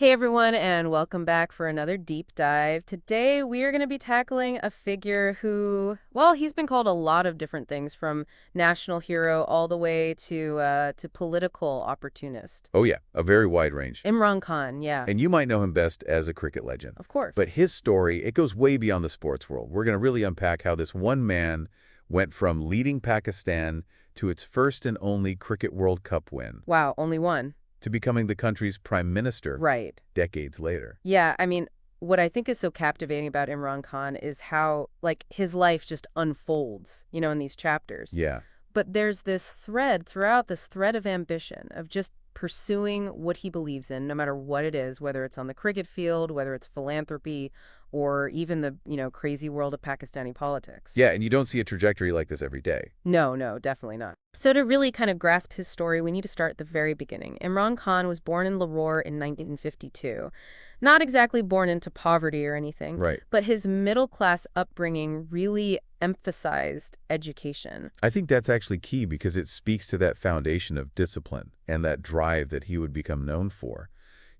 Hey everyone, and welcome back for another deep dive. Today we are going to be tackling a figure who, well, he's been called a lot of different things, from national hero all the way to political opportunist. Oh yeah, a very wide range. Imran Khan, yeah, And you might know him best as a cricket legend. of course. But his story, it goes way beyond the sports world. We're going to really unpack how this one man went from leading Pakistan to its first and only Cricket World Cup win Wow, only one. to becoming the country's prime minister Right. decades later. Yeah, I mean, what I think is so captivating about Imran Khan is how, like, his life just unfolds, in these chapters. Yeah, But there's this thread throughout, this thread of ambition, of just pursuing what he believes in, no matter what it is, whether it's on the cricket field, whether it's philanthropy, or even the, crazy world of Pakistani politics. yeah, and you don't see a trajectory like this every day. No, no, definitely not. So to really kind of grasp his story, we need to start at the very beginning. Imran Khan was born in Lahore in 1952. Not exactly born into poverty or anything, Right. but his middle-class upbringing really emphasized education. I think that's actually key because it speaks to that foundation of discipline and that drive that he would become known for.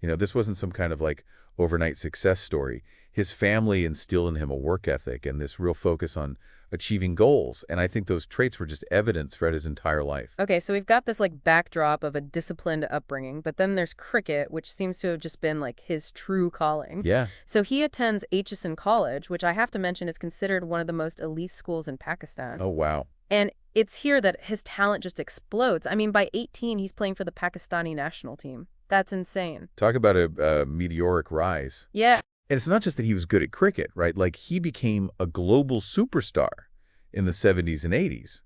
This wasn't some kind of like overnight success story. His family instilled in him a work ethic and this real focus on achieving goals. And I think those traits were just evident throughout his entire life. Okay, so we've got this like backdrop of a disciplined upbringing, but then there's cricket, which seems to have just been like his true calling. Yeah. So he attends Aitchison College, which I have to mention is considered one of the most elite schools in Pakistan. Oh, wow. And it's here that his talent just explodes. I mean, by 18, he's playing for the Pakistani national team. That's insane. Talk about a meteoric rise. Yeah. And it's not just that he was good at cricket, right? Like, he became a global superstar in the 70s and 80s.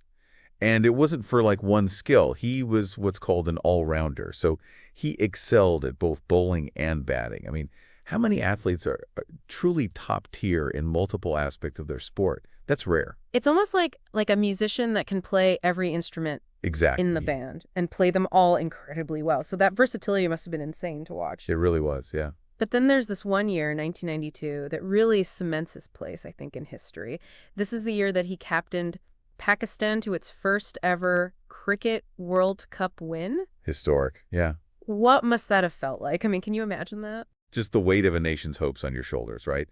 And it wasn't for, like, one skill. He was what's called an all-rounder. So he excelled at both bowling and batting. I mean, how many athletes are truly top tier in multiple aspects of their sport? That's rare. It's almost like a musician that can play every instrument Exactly. in the band and play them all incredibly well. So that versatility must have been insane to watch. It really was, yeah. But then there's this one year, 1992, that really cements his place, I think, in history. This is the year that he captained Pakistan to its first ever Cricket World Cup win. Historic, yeah. What must that have felt like? I mean, can you imagine that? Just the weight of a nation's hopes on your shoulders, right?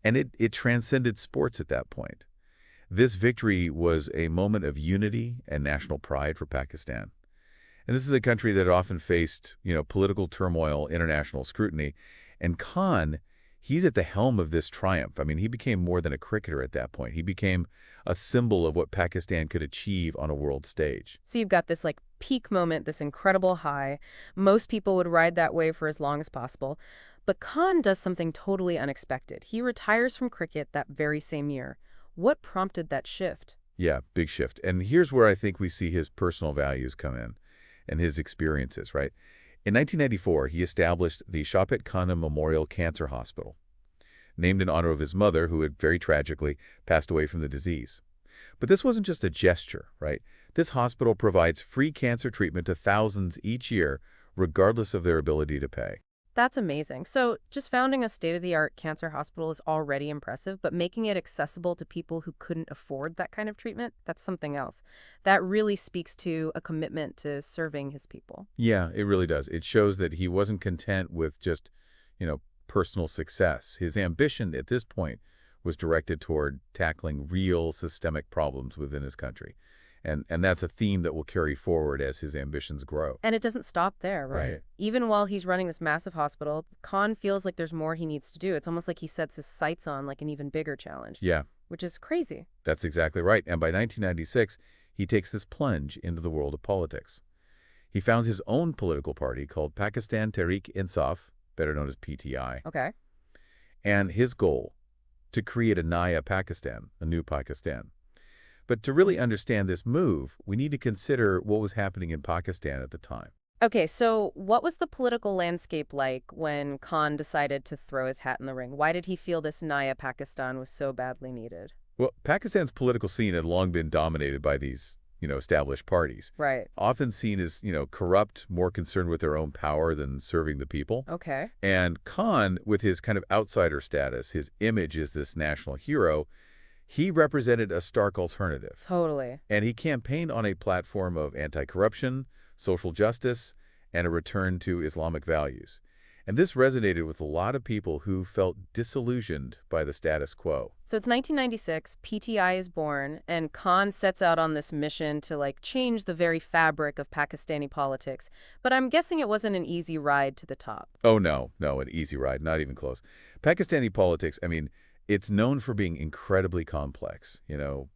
And it transcended sports at that point. This victory was a moment of unity and national pride for Pakistan. And this is a country that often faced, political turmoil, international scrutiny. And Khan, he's at the helm of this triumph. I mean, he became more than a cricketer at that point. He became a symbol of what Pakistan could achieve on a world stage. So you've got this like peak moment, this incredible high. Most people would ride that wave for as long as possible. But Khan does something totally unexpected. He retires from cricket that very same year. What prompted that shift? Yeah, big shift. And here's where I think we see his personal values come in and his experiences, right? In 1994, he established the Shaukat Khanum Memorial Cancer Hospital, named in honor of his mother, who had very tragically passed away from the disease. But this wasn't just a gesture, right? This hospital provides free cancer treatment to thousands each year, regardless of their ability to pay. That's amazing. So just founding a state-of-the-art cancer hospital is already impressive, but making it accessible to people who couldn't afford that kind of treatment, that's something else. That really speaks to a commitment to serving his people. Yeah, it really does. It shows that he wasn't content with just, personal success. His ambition at this point was directed toward tackling real systemic problems within his country. And that's a theme that will carry forward as his ambitions grow. And it doesn't stop there, right? Right. Even while he's running this massive hospital, Khan feels like there's more he needs to do. It's almost like he sets his sights on like an even bigger challenge, Yeah, which is crazy. that's exactly right. And by 1996, he takes this plunge into the world of politics. He founds his own political party called Pakistan Tehreek-e-Insaf, better known as PTI. Okay. And his goal, to create a Naya Pakistan, a new Pakistan. But to really understand this move, we need to consider what was happening in Pakistan at the time. Okay, so what was the political landscape like when Khan decided to throw his hat in the ring? Why did he feel this Naya Pakistan was so badly needed? Well, Pakistan's political scene had long been dominated by these, established parties, Right. often seen as, corrupt, more concerned with their own power than serving the people. Okay. And Khan, with his kind of outsider status, his image as this national hero, he represented a stark alternative. Totally. And he campaigned on a platform of anti-corruption, social justice, and a return to Islamic values. And this resonated with a lot of people who felt disillusioned by the status quo. So it's 1996, PTI is born, and Khan sets out on this mission to change the very fabric of Pakistani politics. But I'm guessing it wasn't an easy ride to the top. Oh, no, no, an easy ride, not even close. Pakistani politics, I mean, it's known for being incredibly complex.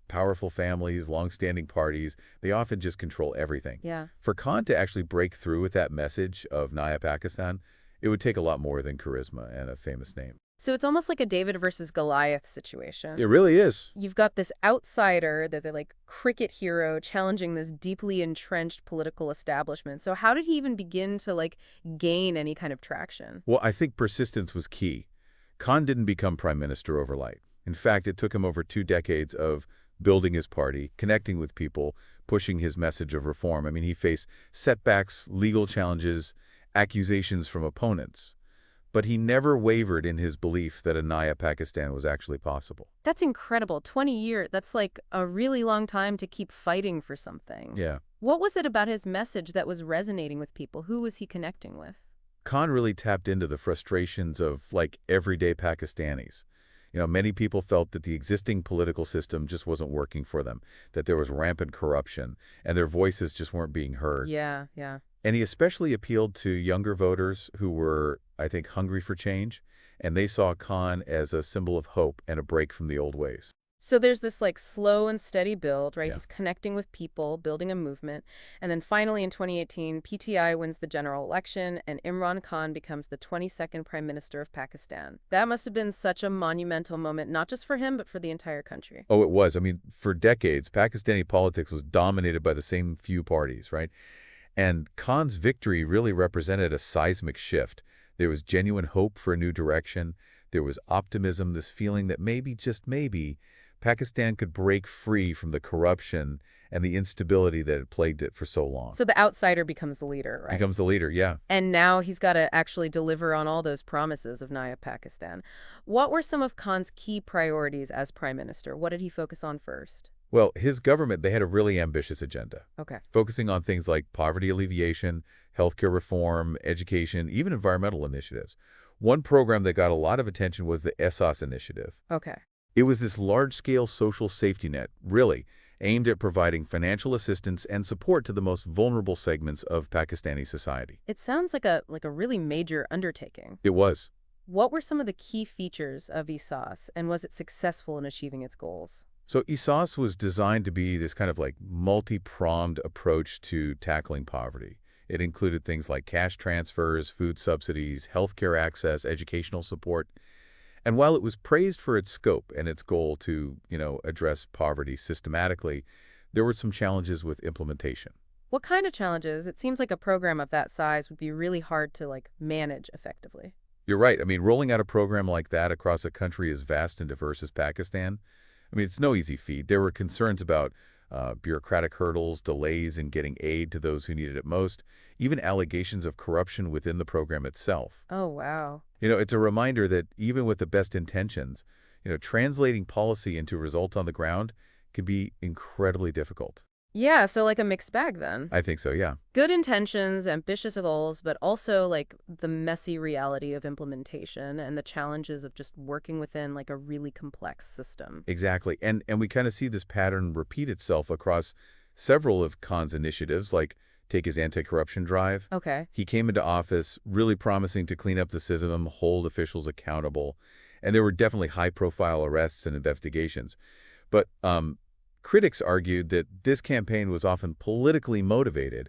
Powerful families, long-standing parties, they often just control everything. Yeah. For Khan to actually break through with that message of Naya Pakistan, it would take a lot more than charisma and a famous name. So it's almost like a David versus Goliath situation. It really is. You've got this outsider, the cricket hero, challenging this deeply entrenched political establishment. So how did he even begin to gain any kind of traction? Well, I think persistence was key. Khan didn't become prime minister overnight. In fact, it took him over 2 decades of building his party, connecting with people, pushing his message of reform. I mean, he faced setbacks, legal challenges, accusations from opponents. But he never wavered in his belief that a Naya Pakistan was actually possible. That's incredible. 20 years, that's a really long time to keep fighting for something. Yeah. What was it about his message that was resonating with people? Who was he connecting with? Khan really tapped into the frustrations of, everyday Pakistanis. Many people felt that the existing political system just wasn't working for them, that there was rampant corruption, and their voices just weren't being heard. Yeah, yeah. And he especially appealed to younger voters who were, I think, hungry for change, and they saw Khan as a symbol of hope and a break from the old ways. So there's this slow and steady build, right? Yeah. He's connecting with people, building a movement. And then finally in 2018, PTI wins the general election and Imran Khan becomes the 22nd Prime Minister of Pakistan. That must have been such a monumental moment, not just for him, but for the entire country. Oh, it was. I mean, for decades, Pakistani politics was dominated by the same few parties, right? And Khan's victory really represented a seismic shift. There was genuine hope for a new direction. There was optimism, this feeling that maybe, just maybe, Pakistan could break free from the corruption and the instability that had plagued it for so long. So the outsider becomes the leader, right? Becomes the leader, yeah. And now he's got to actually deliver on all those promises of Naya Pakistan. What were some of Khan's key priorities as prime minister? What did he focus on first? Well, his government, they had a really ambitious agenda, Okay. focusing on things like poverty alleviation, healthcare reform, education, even environmental initiatives. One program that got a lot of attention was the ESAS initiative. Okay. It was this large-scale social safety net, really, aimed at providing financial assistance and support to the most vulnerable segments of Pakistani society. It sounds like a really major undertaking. It was. What were some of the key features of ESAS, and was it successful in achieving its goals? So ESAS was designed to be this kind of multi-pronged approach to tackling poverty. It included things like cash transfers, food subsidies, healthcare access, educational support. And while it was praised for its scope and its goal to, address poverty systematically, there were some challenges with implementation. What kind of challenges? It seems like a program of that size would be really hard to manage effectively. You're right. I mean, rolling out a program like that across a country as vast and diverse as Pakistan, it's no easy feat. There were concerns about bureaucratic hurdles, delays in getting aid to those who needed it most, even allegations of corruption within the program itself. Oh, wow. It's a reminder that even with the best intentions, translating policy into results on the ground can be incredibly difficult. Yeah, so a mixed bag then. I think so, yeah. Good intentions, ambitious goals, but also the messy reality of implementation and the challenges of just working within a really complex system. Exactly. And we kind of see this pattern repeat itself across several of Khan's initiatives, take his anti-corruption drive. Okay. He came into office really promising to clean up the system, hold officials accountable, and there were definitely high-profile arrests and investigations. But critics argued that this campaign was often politically motivated,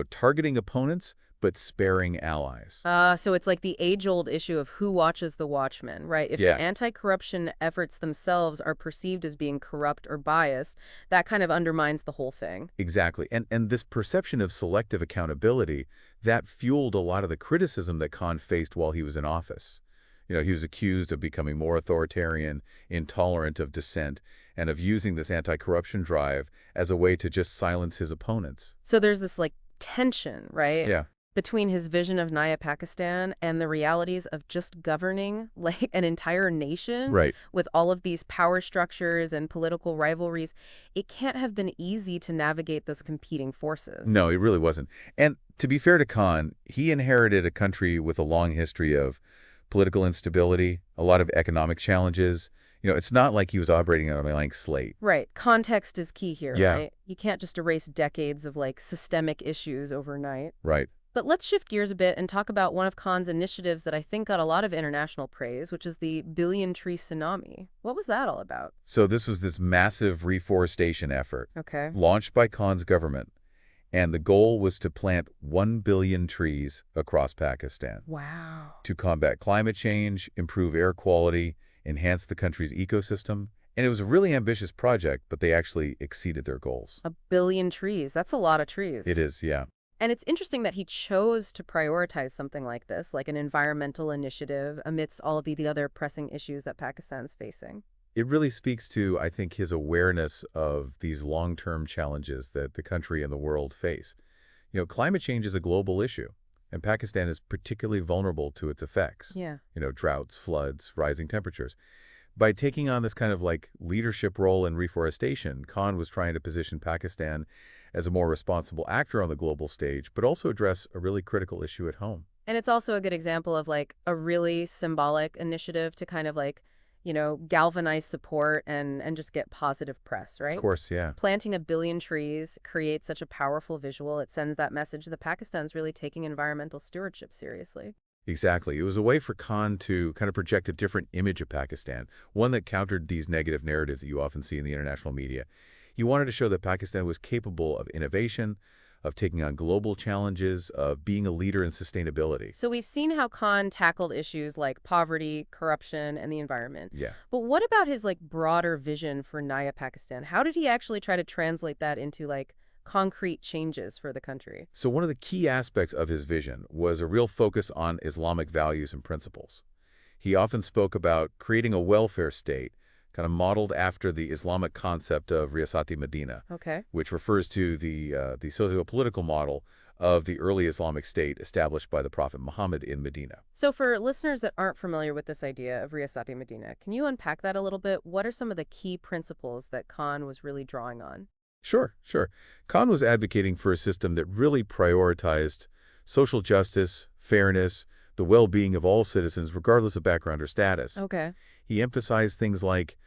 targeting opponents but sparing allies. So it's the age-old issue of who watches the watchman, right? If Yeah. the anti-corruption efforts themselves are perceived as being corrupt or biased, that kind of undermines the whole thing. Exactly. And this perception of selective accountability, that fueled a lot of the criticism that Khan faced while he was in office. He was accused of becoming more authoritarian, intolerant of dissent, and of using this anti-corruption drive as a way to just silence his opponents. So there's this tension, right? Yeah. Between his vision of Naya Pakistan and the realities of just governing an entire nation Right. with all of these power structures and political rivalries. It can't have been easy to navigate those competing forces. No, it really wasn't. And To be fair to Khan, he inherited a country with a long history of political instability, a lot of economic challenges. It's not like he was operating on a blank slate. Right. Context is key here, Yeah, right? You can't just erase decades of like systemic issues overnight. right. But let's shift gears a bit and talk about one of Khan's initiatives that I think got a lot of international praise, which is the billion tree tsunami. What was that all about? So this was this massive reforestation effort Okay. launched by Khan's government, and the goal was to plant 1 billion trees across Pakistan Wow. to combat climate change, improve air quality, enhance the country's ecosystem. And it was a really ambitious project, but they actually exceeded their goals. A billion trees. That's a lot of trees. It is, yeah. And it's interesting that he chose to prioritize something like this, like an environmental initiative, amidst all of the other pressing issues that Pakistan's facing. It really speaks to, I think, his awareness of these long-term challenges that the country and the world face. Climate change is a global issue, and Pakistan is particularly vulnerable to its effects. Yeah. Droughts, floods, rising temperatures. By taking on this kind of like leadership role in reforestation, Khan was trying to position Pakistan as a more responsible actor on the global stage, but also address a really critical issue at home. And it's also a good example of like a really symbolic initiative to kind of like, galvanize support and just get positive press, Of right? course, yeah. Planting a billion trees creates such a powerful visual. It sends that message that Pakistan's really taking environmental stewardship seriously. Exactly. It was a way for Khan to kind of project a different image of Pakistan, one that countered these negative narratives that you often see in the international media. He wanted to show that Pakistan was capable of innovation, of taking on global challenges, of being a leader in sustainability. So we've seen how Khan tackled issues like poverty, corruption, and the environment. Yeah. But what about his like broader vision for Naya Pakistan? How did he actually try to translate that into like concrete changes for the country? So one of the key aspects of his vision was a real focus on Islamic values and principles. He often spoke about creating a welfare state, kind of modeled after the Islamic concept of Riyasat-e-Medina, Okay. which refers to the socio-political model of the early Islamic state established by the Prophet Muhammad in Medina. So for listeners that aren't familiar with this idea of Riyasat-e Medina, can you unpack that a little bit? What are some of the key principles that Khan was really drawing on? Sure, sure. Khan was advocating for a system that really prioritized social justice, fairness, the well-being of all citizens, regardless of background or status. Okay. He emphasized things like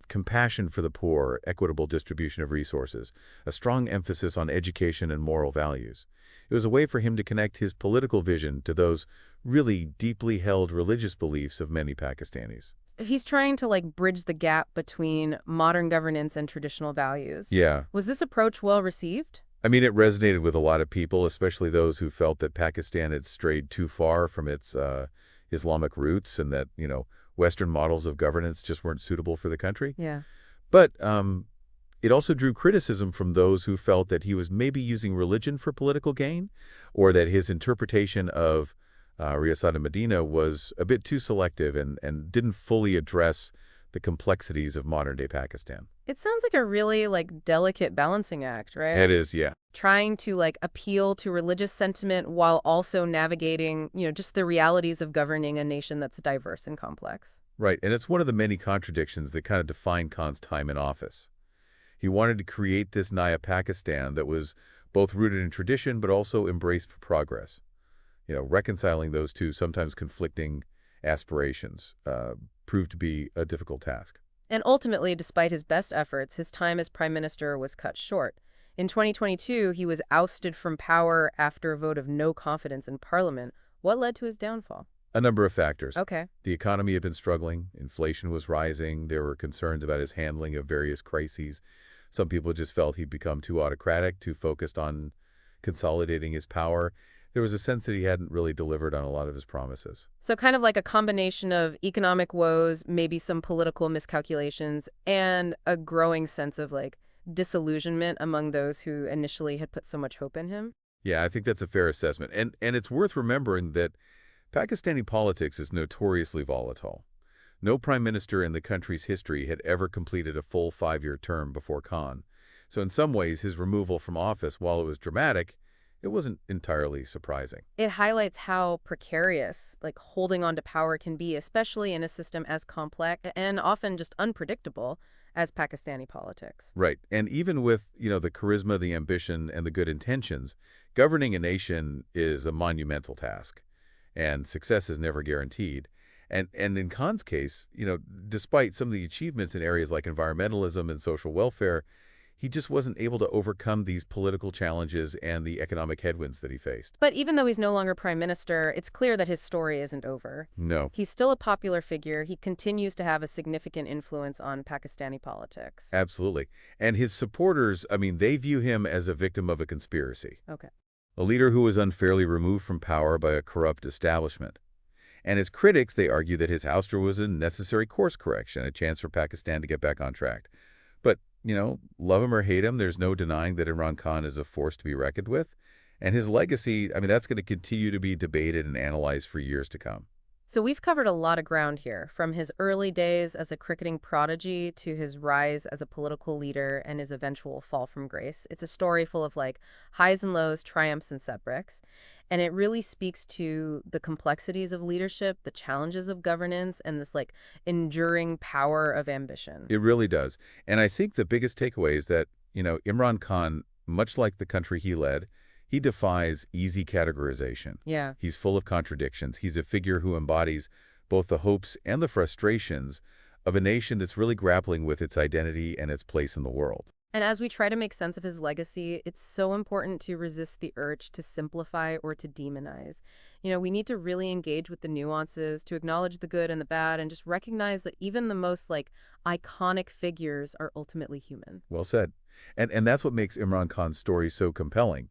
compassion for the poor, equitable distribution of resources, a strong emphasis on education and moral values. It was a way for him to connect his political vision to those really deeply held religious beliefs of many Pakistanis. He's trying to like bridge the gap between modern governance and traditional values. Yeah. Was this approach well received? I mean, it resonated with a lot of people, especially those who felt that Pakistan had strayed too far from its Islamic roots and that, Western models of governance just weren't suitable for the country. Yeah. But it also drew criticism from those who felt that he was maybe using religion for political gain, or that his interpretation of Riyasat-e-Medina was a bit too selective and didn't fully address the complexities of modern-day Pakistan. It sounds like a really like delicate balancing act, right? It is, yeah. Trying to like appeal to religious sentiment while also navigating, just the realities of governing a nation that's diverse and complex. Right, and it's one of the many contradictions that kind of define Khan's time in office. He wanted to create this Naya Pakistan that was both rooted in tradition but also embraced progress. Reconciling those two sometimes conflicting aspirations proved to be a difficult task. And ultimately, despite his best efforts, his time as prime minister was cut short. In 2022, he was ousted from power after a vote of no confidence in parliament. What led to his downfall? A number of factors. Okay. The economy had been struggling, inflation was rising, there were concerns about his handling of various crises. Some people just felt he'd become too autocratic, too focused on consolidating his power. There was a sense that he hadn't really delivered on a lot of his promises. So kind of like a combination of economic woes, maybe some political miscalculations, and a growing sense of like disillusionment among those who initially had put so much hope in him. Yeah, I think that's a fair assessment. And it's worth remembering that Pakistani politics is notoriously volatile. No prime minister in the country's history had ever completed a full 5-year term before Khan. So in some ways, his removal from office, while it was dramatic, it wasn't entirely surprising. It highlights how precarious like holding on to power can be, especially in a system as complex and often just unpredictable as Pakistani politics. Right. And even with, the charisma, the ambition, and the good intentions, governing a nation is a monumental task, and success is never guaranteed. And in Khan's case, despite some of the achievements in areas like environmentalism and social welfare, he just wasn't able to overcome these political challenges and the economic headwinds that he faced. But even though he's no longer prime minister, it's clear that his story isn't over. No, He's still a popular figure. He continues to have a significant influence on Pakistani politics. absolutely. And his supporters, they view him as a victim of a conspiracy, Okay. a leader who was unfairly removed from power by a corrupt establishment. And his critics, they argue that his ouster was a necessary course correction, a chance for Pakistan to get back on track. But, love him or hate him, there's no denying that Imran Khan is a force to be reckoned with. And his legacy, that's going to continue to be debated and analyzed for years to come. So we've covered a lot of ground here, from his early days as a cricketing prodigy to his rise as a political leader and his eventual fall from grace. It's a story full of highs and lows, triumphs and setbacks. And it really speaks to the complexities of leadership, the challenges of governance, and this enduring power of ambition. It really does. And I think the biggest takeaway is that, Imran Khan, much like the country he led, he defies easy categorization. Yeah. He's full of contradictions. He's a figure who embodies both the hopes and the frustrations of a nation that's really grappling with its identity and its place in the world. And as we try to make sense of his legacy, it's so important to resist the urge to simplify or to demonize. We need to really engage with the nuances, to acknowledge the good and the bad, and just recognize that even the most iconic figures are ultimately human. Well said. And that's what makes Imran Khan's story so compelling.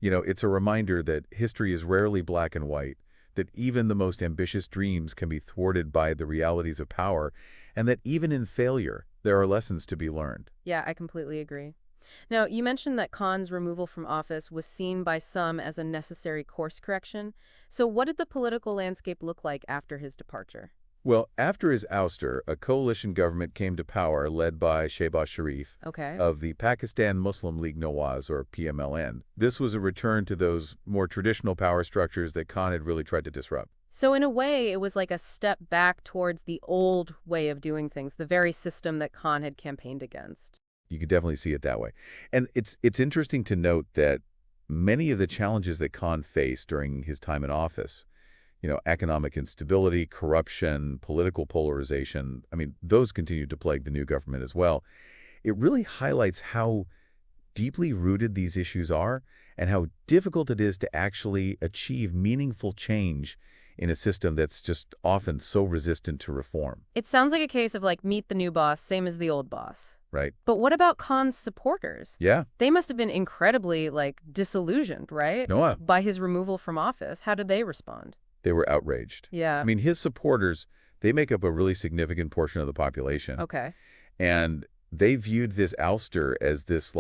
It's a reminder that history is rarely black and white, that even the most ambitious dreams can be thwarted by the realities of power, and that even in failure, there are lessons to be learned. Yeah, I completely agree. Now, you mentioned that Khan's removal from office was seen by some as a necessary course correction. So what did the political landscape look like after his departure? Well, after his ouster, a coalition government came to power led by Shehbaz Sharif Okay. of the Pakistan Muslim League Nawaz, or PMLN. This was a return to those more traditional power structures that Khan had really tried to disrupt. So in a way, it was like a step back towards the old way of doing things, the very system that Khan had campaigned against. You could definitely see it that way. And it's interesting to note that many of the challenges that Khan faced during his time in office, economic instability, corruption, political polarization, those continued to plague the new government as well. It really highlights how deeply rooted these issues are and how difficult it is to actually achieve meaningful change in a system that's just often so resistant to reform. It sounds like a case of meet the new boss, same as the old boss. Right? But what about Khan's supporters? Yeah. They must have been incredibly, disillusioned, right? Noah, By his removal from office. How did they respond? they were outraged. Yeah. His supporters, they make up a really significant portion of the population. Okay. And they viewed this ouster as this,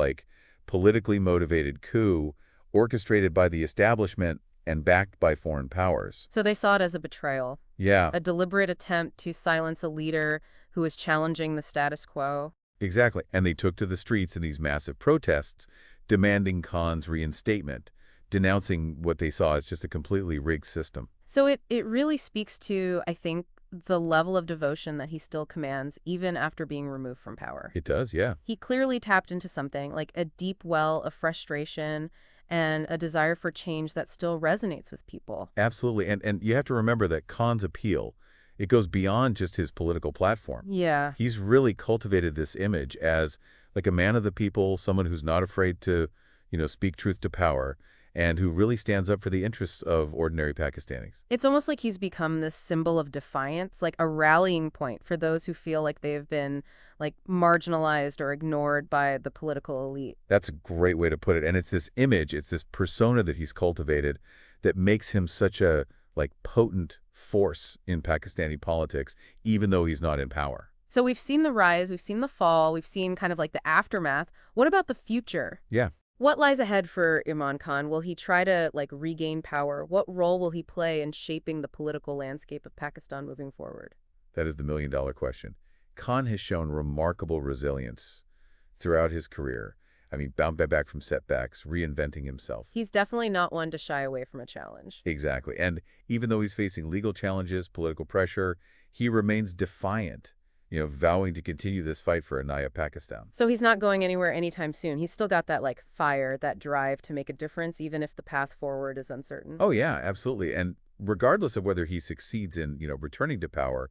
politically motivated coup orchestrated by the establishment and backed by foreign powers. So they saw it as a betrayal, Yeah, a deliberate attempt to silence a leader who was challenging the status quo. exactly. And they took to the streets in these massive protests, demanding Khan's reinstatement, denouncing what they saw as just a completely rigged system. So it really speaks to, I think, the level of devotion that he still commands even after being removed from power. It does, yeah. He clearly tapped into something, like a deep well of frustration and a desire for change that still resonates with people. Absolutely. And you have to remember that Khan's appeal, it goes beyond just his political platform. Yeah. He's really cultivated this image as a man of the people, someone who's not afraid to, speak truth to power, and who really stands up for the interests of ordinary Pakistanis. It's almost like he's become this symbol of defiance, like a rallying point for those who feel like they've been marginalized or ignored by the political elite. That's a great way to put it. And it's this image, it's this persona that he's cultivated that makes him such a potent force in Pakistani politics, even though he's not in power. So we've seen the rise, we've seen the fall, we've seen kind of the aftermath. What about the future? Yeah. What lies ahead for Imran Khan? Will he try to regain power? What role will he play in shaping the political landscape of Pakistan moving forward? That is the million-dollar question. Khan has shown remarkable resilience throughout his career. Bouncing back from setbacks, reinventing himself. He's definitely not one to shy away from a challenge. Exactly. And even though he's facing legal challenges, political pressure, he remains defiant vowing to continue this fight for Naya Pakistan. So he's not going anywhere anytime soon. He's still got that, like, fire, that drive to make a difference, even if the path forward is uncertain. Oh, yeah, absolutely. And regardless of whether he succeeds in, returning to power,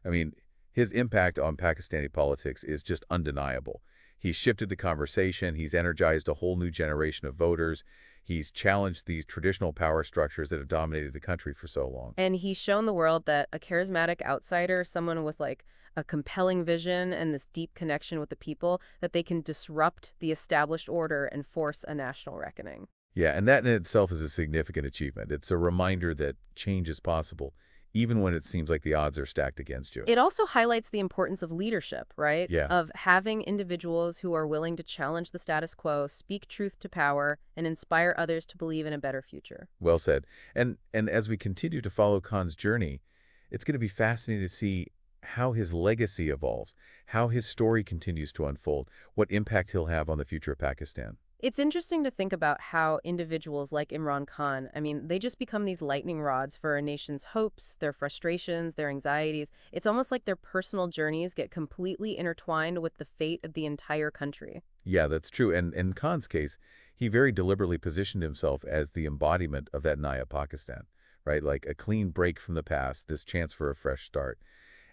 I mean, his impact on Pakistani politics is just undeniable. He's shifted the conversation. He's energized a whole new generation of voters. He's challenged these traditional power structures that have dominated the country for so long. And he's shown the world that a charismatic outsider, someone with, like, a compelling vision and this deep connection with the people, that they can disrupt the established order and force a national reckoning. Yeah, and that in itself is a significant achievement. It's a reminder that change is possible, even when it seems like the odds are stacked against you. It also highlights the importance of leadership, right? Yeah. Of having individuals who are willing to challenge the status quo, speak truth to power, and inspire others to believe in a better future. Well said. And as we continue to follow Khan's journey, it's going to be fascinating to see how his legacy evolves, how his story continues to unfold, what impact he'll have on the future of Pakistan. It's interesting to think about how individuals like Imran Khan, I mean, they just become these lightning rods for a nation's hopes, their frustrations, their anxieties. It's almost like their personal journeys get completely intertwined with the fate of the entire country. Yeah, that's true. And in Khan's case, he very deliberately positioned himself as the embodiment of that Naya Pakistan, right? Like a clean break from the past, this chance for a fresh start.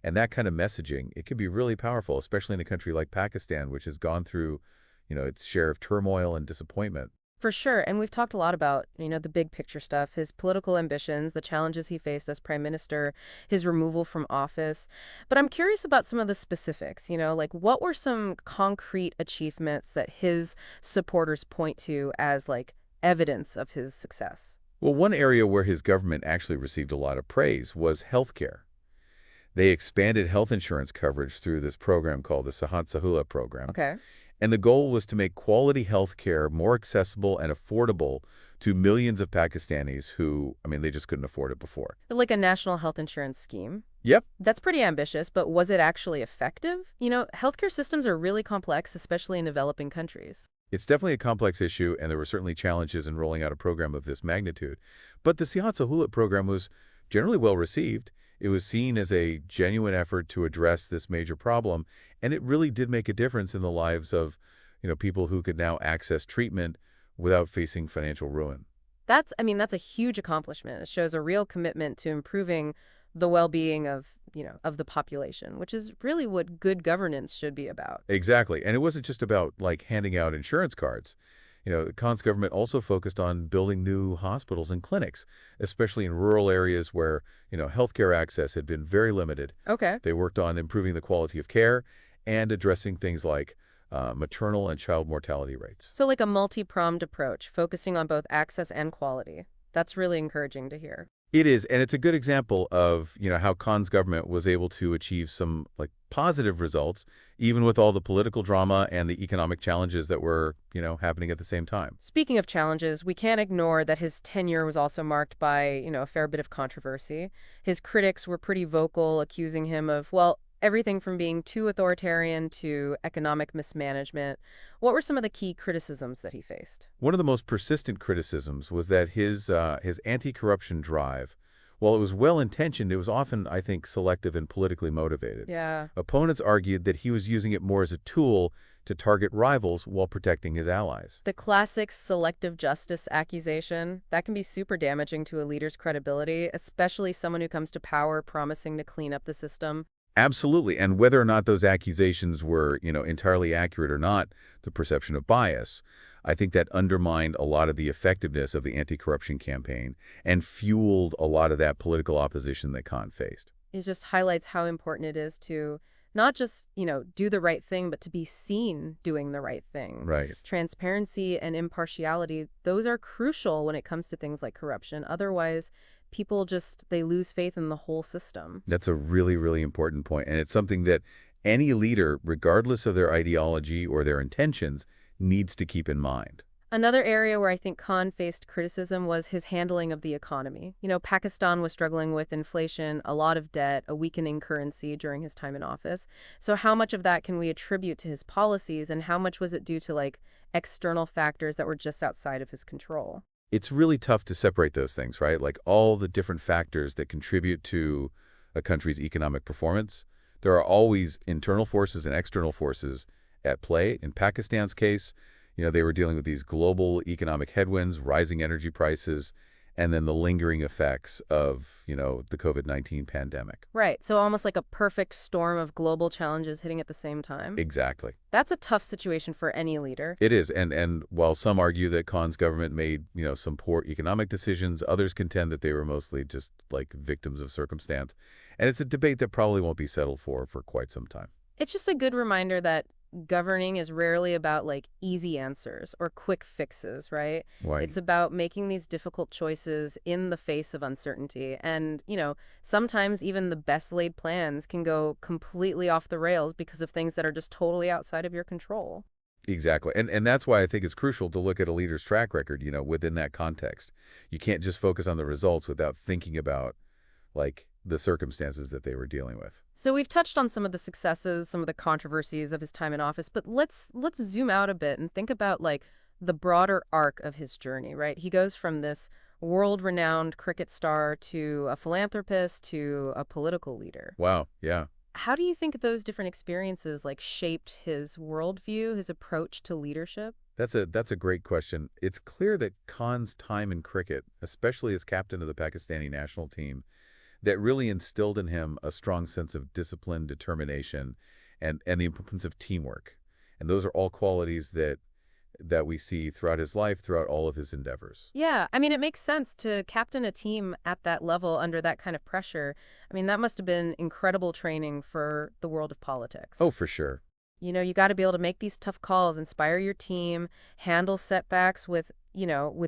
And that kind of messaging, it can be really powerful, especially in a country like Pakistan, which has gone through, its share of turmoil and disappointment. For sure, and we've talked a lot about, the big picture stuff, his political ambitions, the challenges he faced as prime minister, his removal from office. But I'm curious about some of the specifics, like what were some concrete achievements that his supporters point to as like evidence of his success? Well, one area where his government actually received a lot of praise was healthcare. They expanded health insurance coverage through this program called the Sahat Sahula program. Okay. And the goal was to make quality health care more accessible and affordable to millions of Pakistanis who, they just couldn't afford it before. Like a national health insurance scheme. Yep. That's pretty ambitious, but was it actually effective? Healthcare systems are really complex, especially in developing countries. It's definitely a complex issue, and there were certainly challenges in rolling out a program of this magnitude. But the Sihat Sahulat program was generally well received. It was seen as a genuine effort to address this major problem, and it really did make a difference in the lives of, people who could now access treatment without facing financial ruin. That's a huge accomplishment. It shows a real commitment to improving the well-being of the population, which is really what good governance should be about. Exactly. And it wasn't just about, like, handing out insurance cards. Khan's government also focused on building new hospitals and clinics, especially in rural areas where, healthcare access had been very limited. Okay. They worked on improving the quality of care and addressing things like maternal and child mortality rates. So like a multi-pronged approach, focusing on both access and quality. That's really encouraging to hear. It is, and it's a good example of, how Khan's government was able to achieve some, like, positive results, even with all the political drama and the economic challenges that were, happening at the same time. Speaking of challenges, we can't ignore that his tenure was also marked by, a fair bit of controversy. His critics were pretty vocal, accusing him of, well, everything from being too authoritarian to economic mismanagement. What were some of the key criticisms that he faced? One of the most persistent criticisms was that his anti-corruption drive, while it was well-intentioned, it was often, I think, selective and politically motivated. Yeah. Opponents argued that he was using it more as a tool to target rivals while protecting his allies. The classic selective justice accusation, that can be super damaging to a leader's credibility, especially someone who comes to power promising to clean up the system. Absolutely. And whether or not those accusations were, entirely accurate or not, the perception of bias, I think that undermined a lot of the effectiveness of the anti-corruption campaign and fueled a lot of that political opposition that Khan faced. It just highlights how important it is to not just, do the right thing, but to be seen doing the right thing. Right. Transparency and impartiality, those are crucial when it comes to things like corruption. Otherwise, people they lose faith in the whole system. That's a really, really important point. And it's something that any leader, regardless of their ideology or their intentions, needs to keep in mind. Another area where I think Khan faced criticism was his handling of the economy. Pakistan was struggling with inflation, a lot of debt, a weakening currency during his time in office. So how much of that can we attribute to his policies, and how much was it due to external factors that were just outside of his control? It's really tough to separate those things, right? Like all the different factors that contribute to a country's economic performance, There are always internal forces and external forces at play. In Pakistan's case, they were dealing with these global economic headwinds, rising energy prices, and then the lingering effects of, the COVID-19 pandemic. Right, so almost like a perfect storm of global challenges hitting at the same time. Exactly. That's a tough situation for any leader. It is. And while some argue that Khan's government made, some poor economic decisions, others contend that they were mostly just like victims of circumstance. And it's a debate that probably won't be settled for quite some time. It's just a good reminder that governing is rarely about like easy answers or quick fixes, right? Right. It's about making these difficult choices in the face of uncertainty. And, sometimes even the best laid plans can go completely off the rails because of things that are just totally outside of your control. Exactly. And that's why I think it's crucial to look at a leader's track record, within that context. You can't just focus on the results without thinking about, like, the circumstances that they were dealing with. So we've touched on some of the successes, some of the controversies of his time in office, but let's zoom out a bit and think about like the broader arc of his journey, right? He goes from this world-renowned cricket star to a philanthropist to a political leader. Wow. Yeah. How do you think those different experiences like shaped his worldview, his approach to leadership? That's a great question. It's clear that Khan's time in cricket, especially as captain of the Pakistani national team, that really instilled in him a strong sense of discipline, determination, and the importance of teamwork. And those are all qualities that we see throughout his life, throughout all of his endeavors. Yeah, I mean, it makes sense to captain a team at that level under that kind of pressure. I mean, that must have been incredible training for the world of politics. Oh, for sure. You got to be able to make these tough calls, inspire your team, handle setbacks with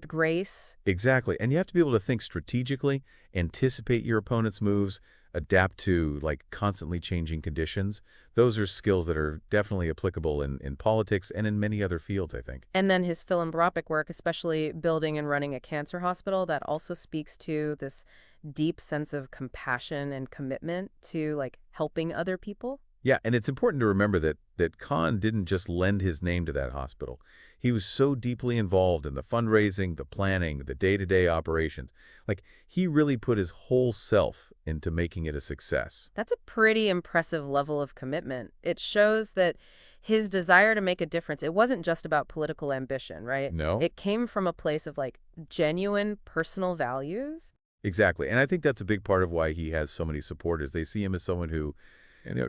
grace. Exactly. And you have to be able to think strategically, anticipate your opponent's moves, adapt to like constantly changing conditions. Those are skills that are definitely applicable in politics and in many other fields, I think. And then his philanthropic work, especially building and running a cancer hospital, that also speaks to this deep sense of compassion and commitment to like helping other people. Yeah, and it's important to remember that Khan didn't just lend his name to that hospital. He was so deeply involved in the fundraising, the planning, the day-to-day operations. Like, he really put his whole self into making it a success. That's a pretty impressive level of commitment. It shows that his desire to make a difference, it wasn't just about political ambition, right? No? It came from a place of like genuine personal values. Exactly. And I think that's a big part of why he has so many supporters. They see him as someone who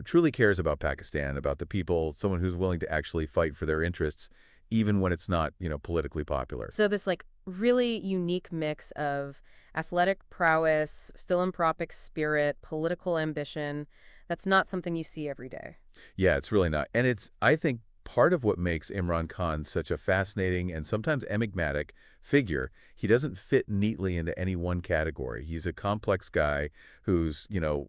truly cares about Pakistan, about the people, someone who's willing to actually fight for their interests, even when it's not, politically popular. So this like really unique mix of athletic prowess, philanthropic spirit, political ambition, that's not something you see every day. Yeah, it's really not. And it's, I think, part of what makes Imran Khan such a fascinating and sometimes enigmatic figure. He doesn't fit neatly into any one category. He's a complex guy who's,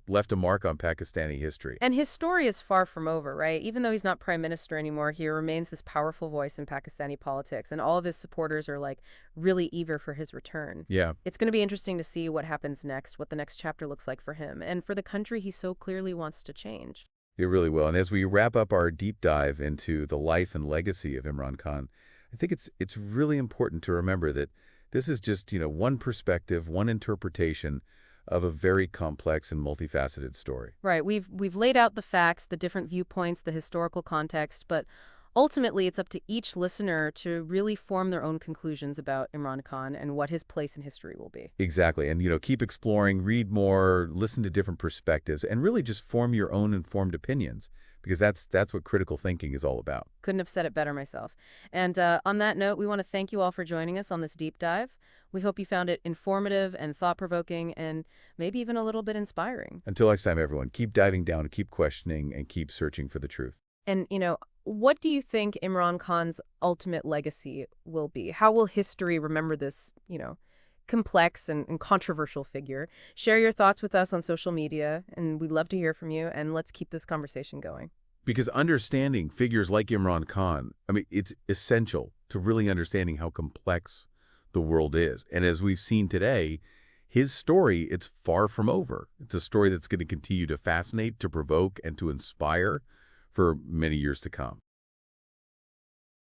left a mark on Pakistani history. And his story is far from over, right? Even though he's not prime minister anymore, he remains this powerful voice in Pakistani politics, and all of his supporters are like really eager for his return. Yeah. It's going to be interesting to see what happens next, what the next chapter looks like for him, and for the country he so clearly wants to change. It really will. And as we wrap up our deep dive into the life and legacy of Imran Khan, I think it's really important to remember that this is just, one perspective, one interpretation of a very complex and multifaceted story. Right. We've laid out the facts, the different viewpoints, the historical context, but ultimately it's up to each listener to really form their own conclusions about Imran Khan and what his place in history will be. Exactly. And, keep exploring, read more, listen to different perspectives, and really just form your own informed opinions, because that's what critical thinking is all about. Couldn't have said it better myself. And on that note, we want to thank you all for joining us on this deep dive. We hope you found it informative and thought-provoking and maybe even a little bit inspiring. Until next time, everyone, keep diving down, keep questioning, and keep searching for the truth. And, what do you think Imran Khan's ultimate legacy will be? How will history remember this, complex and controversial figure? Share your thoughts with us on social media, and we'd love to hear from you, and let's keep this conversation going. Because understanding figures like Imran Khan, it's essential to really understanding how complex the world is. And as we've seen today, his story, it's far from over. It's a story that's going to continue to fascinate, to provoke, and to inspire for many years to come.